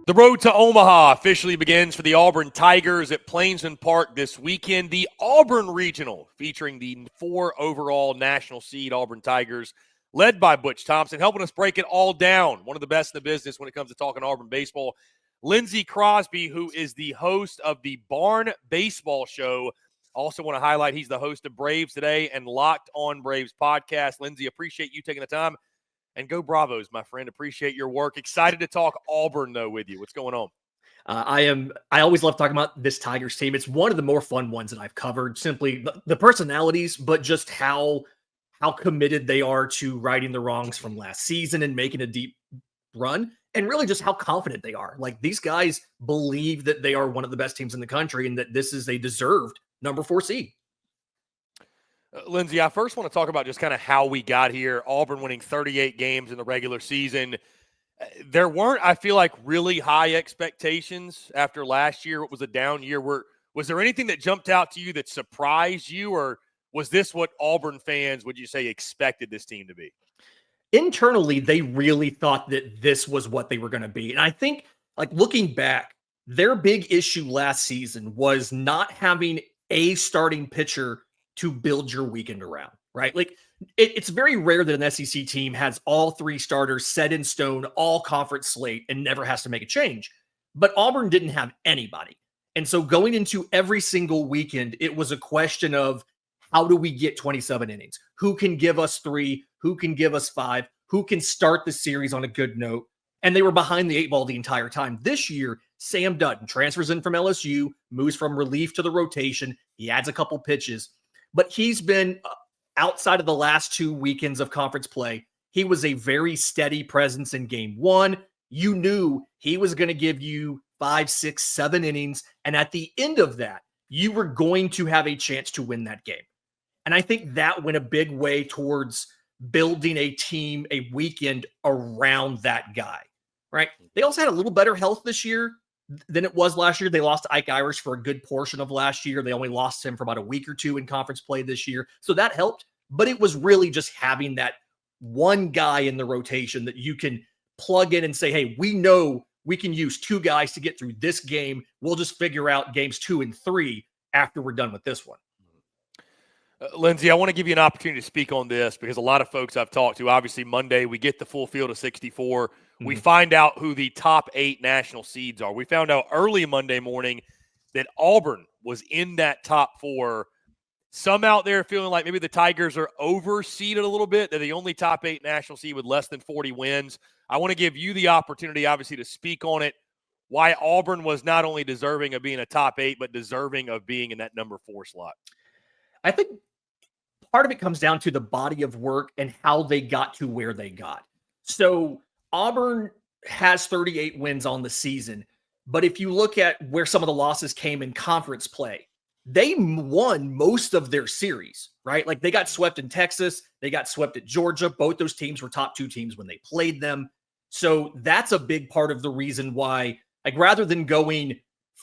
The road to Omaha officially begins for the Auburn Tigers at Plainsman Park this weekend. The Auburn Regional, featuring the 4 overall national seed Auburn Tigers, led by Butch Thompson, helping us break it all down. One of the best in the business when it comes to talking Auburn baseball. Lindsay Crosby, who is the host of the Barn Baseball Show. Also want to highlight he's the host of Braves Today and Locked On Braves podcast. Lindsay, appreciate you taking the time. And go Bravos, my friend. Appreciate your work. Excited to talk Auburn, though, with you. What's going on? I always love talking about this Tigers team. It's one of the more fun ones that I've covered. Simply the personalities, but just how committed they are to righting the wrongs from last season and making a deep run. And really just how confident they are. Like, these guys believe that they are one of the best teams in the country and that this is a deserved number 4 seed. Lindsay, I first want to talk about just kind of how we got here. Auburn winning 38 games in the regular season. There weren't, I feel like, really high expectations after last year. It was a down year. Was there anything that jumped out to you that surprised you, or was this what Auburn fans, would you say, expected this team to be? Internally, they really thought that this was what they were going to be. And I think, like, looking back, their big issue last season was not having a starting pitcher to build your weekend around, right? Like, it's very rare that an SEC team has all 3 starters set in stone, all conference slate, and never has to make a change. But Auburn didn't have anybody. And so going into every single weekend, it was a question of, how do we get 27 innings? Who can give us 3? Who can give us 5? Who can start the series on a good note? And they were behind the 8 ball the entire time. This year, Sam Dutton transfers in from LSU, moves from relief to the rotation. He adds a couple pitches. But he's been, outside of the last 2 weekends of conference play, he was a very steady presence in game 1. You knew he was going to give you 5, 6, 7 innings. And at the end of that, you were going to have a chance to win that game. And I think that went a big way towards building a team, a weekend around that guy, right? They also had a little better health this year than it was last year. They lost Ike Irish for a good portion of last year. They only lost him for about a week or 2 in conference play this year. So that helped, but it was really just having that one guy in the rotation that you can plug in and say, hey, we know we can use 2 guys to get through this game. We'll just figure out games 2 and 3 after we're done with this one. Lindsay, I want to give you an opportunity to speak on this because a lot of folks I've talked to, obviously Monday, we get the full field of 64. Mm-hmm. We find out who the top 8 national seeds are. We found out early Monday morning that Auburn was in that top 4. Some out there feeling like maybe the Tigers are overseeded a little bit. They're the only top 8 national seed with less than 40 wins. I want to give you the opportunity, obviously, to speak on it, why Auburn was not only deserving of being a top 8, but deserving of being in that number 4 slot. I think part of it comes down to the body of work and how they got to where they got. So Auburn has 38 wins on the season, but if you look at where some of the losses came in conference play, they won most of their series, right? Like, they got swept in Texas, they got swept at Georgia. Both those teams were top 2 teams when they played them. So that's a big part of the reason why, like, rather than going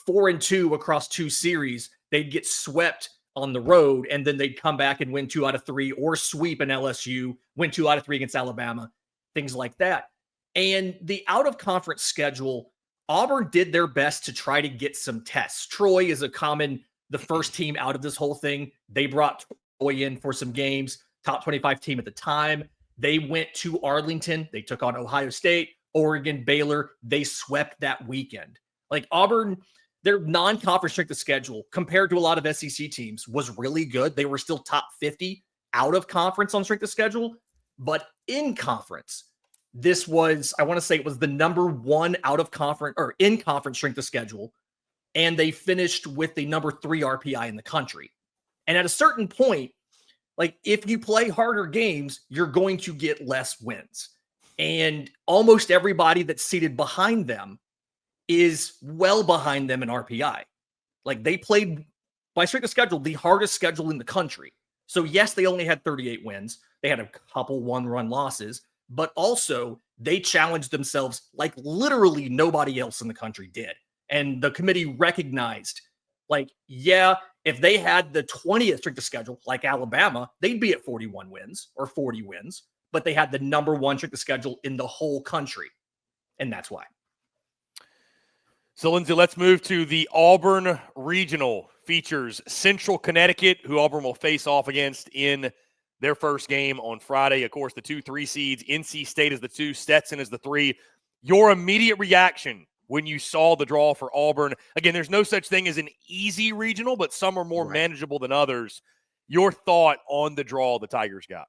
4-2 across 2 series, they'd get swept on the road, and then they'd come back and win 2 out of 3, or sweep an LSU, win 2 out of 3 against Alabama, things like that. And the out-of-conference schedule, Auburn did their best to try to get some tests. Troy is the first team out of this whole thing. They brought Troy in for some games, top 25 team at the time. They went to Arlington. They took on Ohio State, Oregon, Baylor. They swept that weekend. Like, Auburn, their non-conference strength of schedule compared to a lot of SEC teams was really good. They were still top 50 out of conference on strength of schedule, but in conference, this was, I want to say it was the number 1 out of conference or in conference strength of schedule. And they finished with the number 3 RPI in the country. And at a certain point, like, if you play harder games, you're going to get less wins. And almost everybody that's seated behind them is well behind them in RPI. Like, they played, by strength of schedule, the hardest schedule in the country. So yes, they only had 38 wins. They had a couple 1-run losses, but also they challenged themselves like literally nobody else in the country did. And the committee recognized, like, yeah, if they had the 20th strength of schedule, like Alabama, they'd be at 41 wins or 40 wins, but they had the number 1 strength of schedule in the whole country. And that's why. So, Lindsay, let's move to the Auburn Regional. Features Central Connecticut, who Auburn will face off against in their first game on Friday. Of course, the 2-3 seeds. NC State is the 2, Stetson is the 3. Your immediate reaction when you saw the draw for Auburn? Again, there's no such thing as an easy regional, but some are more manageable than others. Your thought on the draw the Tigers got?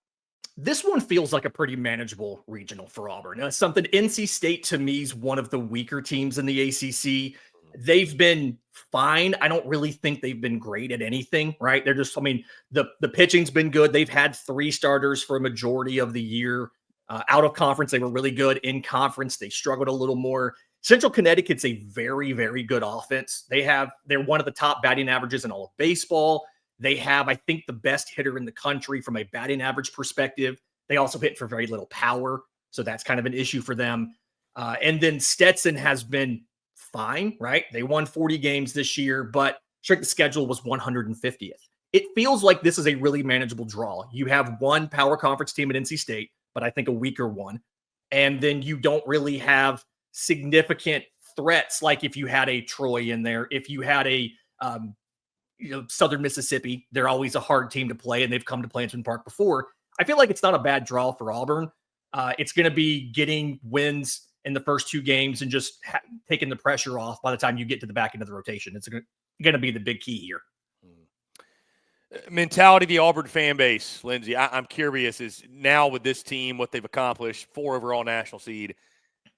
This one feels like a pretty manageable regional for Auburn. Something NC State to me is one of the weaker teams in the ACC. They've been fine. I don't really think they've been great at anything, right? They're just, I mean, the pitching's been good. They've had 3 starters for a majority of the year. Out of conference, they were really good. In conference, they struggled a little more. Central Connecticut's a very, very good offense. They're one of the top batting averages in all of baseball. They have, I think, the best hitter in the country from a batting average perspective. They also hit for very little power, so that's kind of an issue for them. And then Stetson has been fine, right? They won 40 games this year, but strength of schedule was 150th. It feels like this is a really manageable draw. You have one power conference team at NC State, but I think a weaker one. And then you don't really have significant threats like if you had a Troy in there, if you had a Southern Mississippi. They're always a hard team to play, and they've come to Plantation Park before. I feel like it's not a bad draw for Auburn. It's going to be getting wins in the first 2 games and just taking the pressure off by the time you get to the back end of the rotation. It's going to be the big key here. Mentality of the Auburn fan base, Lindsay, I'm curious, is now with this team, what they've accomplished, 4 overall national seed,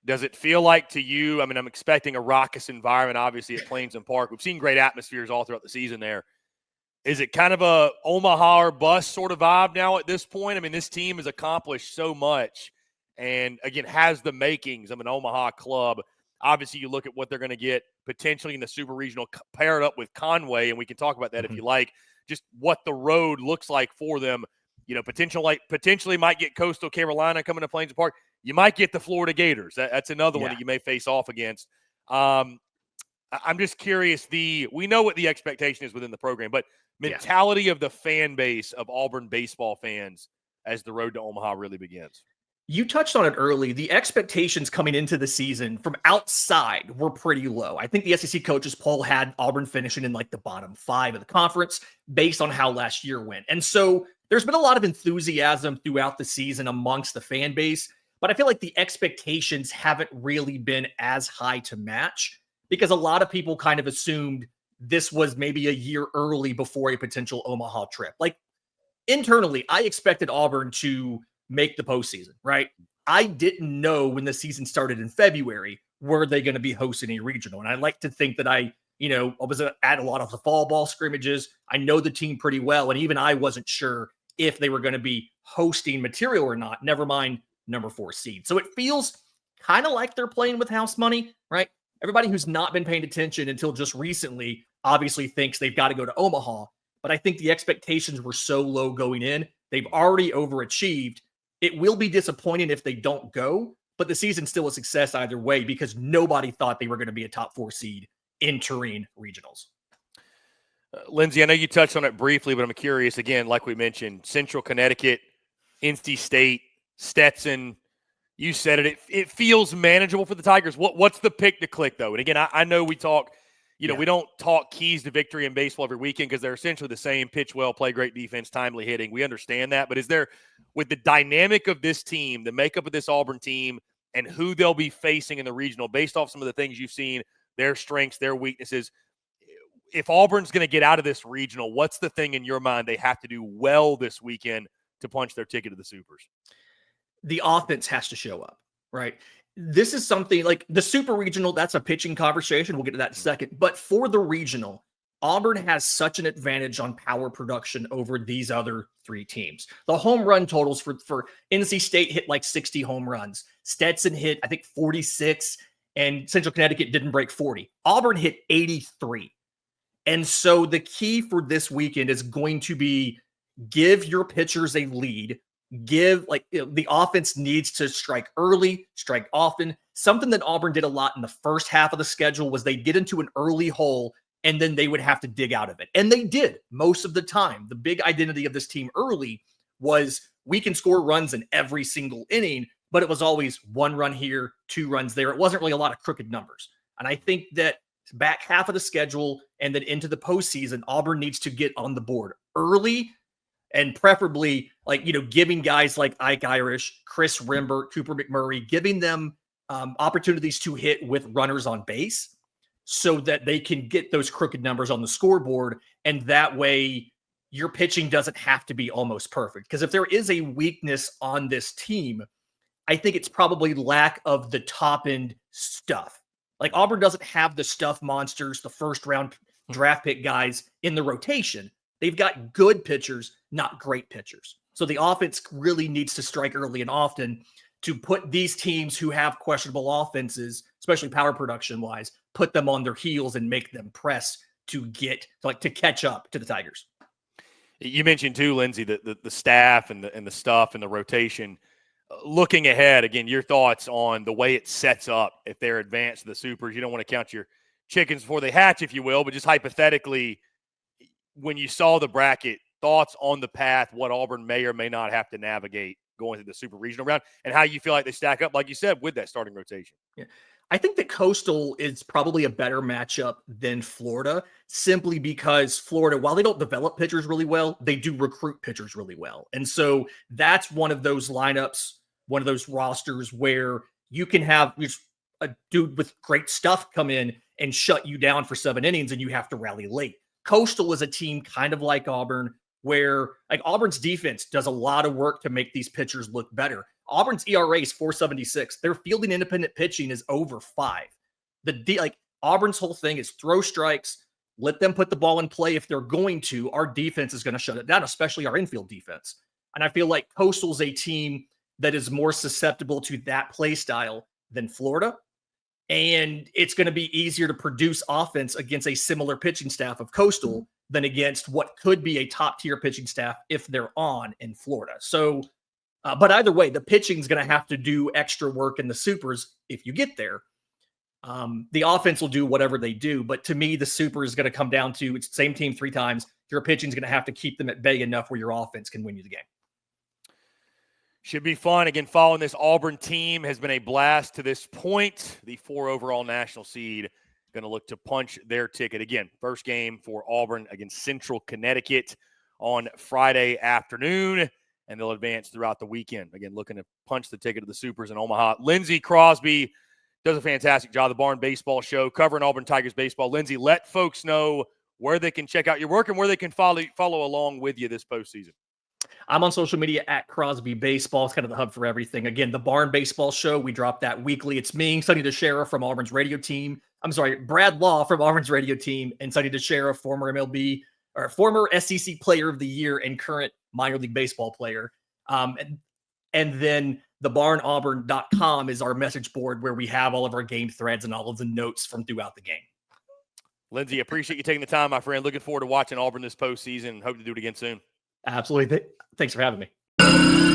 does it feel like to you, I mean, I'm expecting a raucous environment, obviously, at Plainsman Park. We've seen great atmospheres all throughout the season there. Is it kind of a Omaha or bust sort of vibe now at this point? I mean, this team has accomplished so much and, again, has the makings of an Omaha club. Obviously, you look at what they're going to get potentially in the Super Regional paired up with Conway, and we can talk about that if you like, just what the road looks like for them. You know, potentially might get Coastal Carolina coming to Plainsman Park. You might get the Florida Gators. That's another one that you may face off against. I'm just curious. We know what the expectation is within the program, but mentality of the fan base of Auburn baseball fans as the road to Omaha really begins. You touched on it early. The expectations coming into the season from outside were pretty low. I think the SEC coaches poll had Auburn finishing in like the bottom 5 of the conference based on how last year went. And so there's been a lot of enthusiasm throughout the season amongst the fan base, but I feel like the expectations haven't really been as high to match because a lot of people kind of assumed this was maybe a year early before a potential Omaha trip. Like internally, I expected Auburn to make the postseason, right? I didn't know when the season started in February, were they going to be hosting a regional? And I like to think that I was at a lot of the fall ball scrimmages. I know the team pretty well. And even I wasn't sure if they were going to be hosting material or not, never mind number 4 seed. So it feels kind of like they're playing with house money, right? Everybody who's not been paying attention until just recently obviously thinks they've got to go to Omaha. But I think the expectations were so low going in. They've already overachieved. It will be disappointing if they don't go, but the season's still a success either way because nobody thought they were going to be a top 4 seed entering regionals. Lindsay, I know you touched on it briefly, but I'm curious again, like we mentioned, Central Connecticut, NC State, Stetson, you said it. It feels manageable for the Tigers. What's the pick to click, though? And again, I know we talk, we don't talk keys to victory in baseball every weekend because they're essentially the same: pitch well, play great defense, timely hitting. We understand that. But is there, with the dynamic of this team, the makeup of this Auburn team, and who they'll be facing in the regional, based off some of the things you've seen, their strengths, their weaknesses, if Auburn's going to get out of this regional, what's the thing in your mind they have to do well this weekend to punch their ticket to the Supers? The offense has to show up, right? This is something like the Super Regional, that's a pitching conversation. We'll get to that in a second. But for the regional, Auburn has such an advantage on power production over these other 3 teams. The home run totals for NC State hit like 60 home runs. Stetson hit, I think, 46, and Central Connecticut didn't break 40. Auburn hit 83. And so the key for this weekend is going to be give your pitchers a lead. The offense needs to strike early, strike often. Something that Auburn did a lot in the first half of the schedule was they get into an early hole and then they would have to dig out of it. And they did most of the time. The big identity of this team early was we can score runs in every single inning, but it was always 1 run here, 2 runs there. It wasn't really a lot of crooked numbers. And I think that back half of the schedule and then into the postseason, Auburn needs to get on the board early and preferably giving guys like Ike Irish, Chris Rimbert, Cooper McMurray, giving them opportunities to hit with runners on base so that they can get those crooked numbers on the scoreboard. And that way your pitching doesn't have to be almost perfect. Because if there is a weakness on this team, I think it's probably lack of the top end stuff. Like Auburn doesn't have the stuff monsters, the first round draft pick guys in the rotation. They've got good pitchers, not great pitchers. So the offense really needs to strike early and often to put these teams who have questionable offenses, especially power production wise, put them on their heels and make them press to catch up to the Tigers. You mentioned too, Lindsay, the staff and the stuff and the rotation. Looking ahead, again, your thoughts on the way it sets up if they're advanced to the Supers. You don't want to count your chickens before they hatch, if you will, but just hypothetically, when you saw the bracket, thoughts on the path, what Auburn may or may not have to navigate going to the Super Regional round, and how you feel like they stack up, like you said, with that starting rotation. Yeah. I think that Coastal is probably a better matchup than Florida, simply because Florida, while they don't develop pitchers really well, they do recruit pitchers really well. And so that's one of those lineups, one of those rosters where you can have a dude with great stuff come in and shut you down for 7 innings and you have to rally late. Coastal is a team kind of like Auburn, where Auburn's defense does a lot of work to make these pitchers look better. Auburn's ERA is 4.76. Their fielding independent pitching is over 5. Auburn's whole thing is throw strikes, let them put the ball in play if they're going to. Our defense is going to shut it down, especially our infield defense. And I feel like Coastal's a team that is more susceptible to that play style than Florida. And it's going to be easier to produce offense against a similar pitching staff of Coastal than against what could be a top-tier pitching staff if they're on in Florida. So, but either way, the pitching is going to have to do extra work in the Supers if you get there. The offense will do whatever they do, but to me, the Super is going to come down to it's the same team 3 times. Your pitching is going to have to keep them at bay enough where your offense can win you the game. Should be fun. Again, following this Auburn team has been a blast to this point. The 4 overall national seed going to look to punch their ticket. Again, first game for Auburn against Central Connecticut on Friday afternoon, and they'll advance throughout the weekend. Again, looking to punch the ticket to the Supers in Omaha. Lindsay Crosby does a fantastic job. The Barn Baseball Show covering Auburn Tigers baseball. Lindsay, let folks know where they can check out your work and where they can follow along with you this postseason. I'm on social media at Crosby Baseball. It's kind of the hub for everything. Again, the Barn Baseball Show, we drop that weekly. It's me, Sonny DeShera from Auburn's radio team. Brad Law from Auburn's radio team, and Sonny DeShera, former MLB or former SEC Player of the Year and current minor league baseball player. And then thebarnauburn.com is our message board where we have all of our game threads and all of the notes from throughout the game. Lindsay, appreciate you taking the time, my friend. Looking forward to watching Auburn this postseason. Hope to do it again soon. Absolutely. Thanks for having me.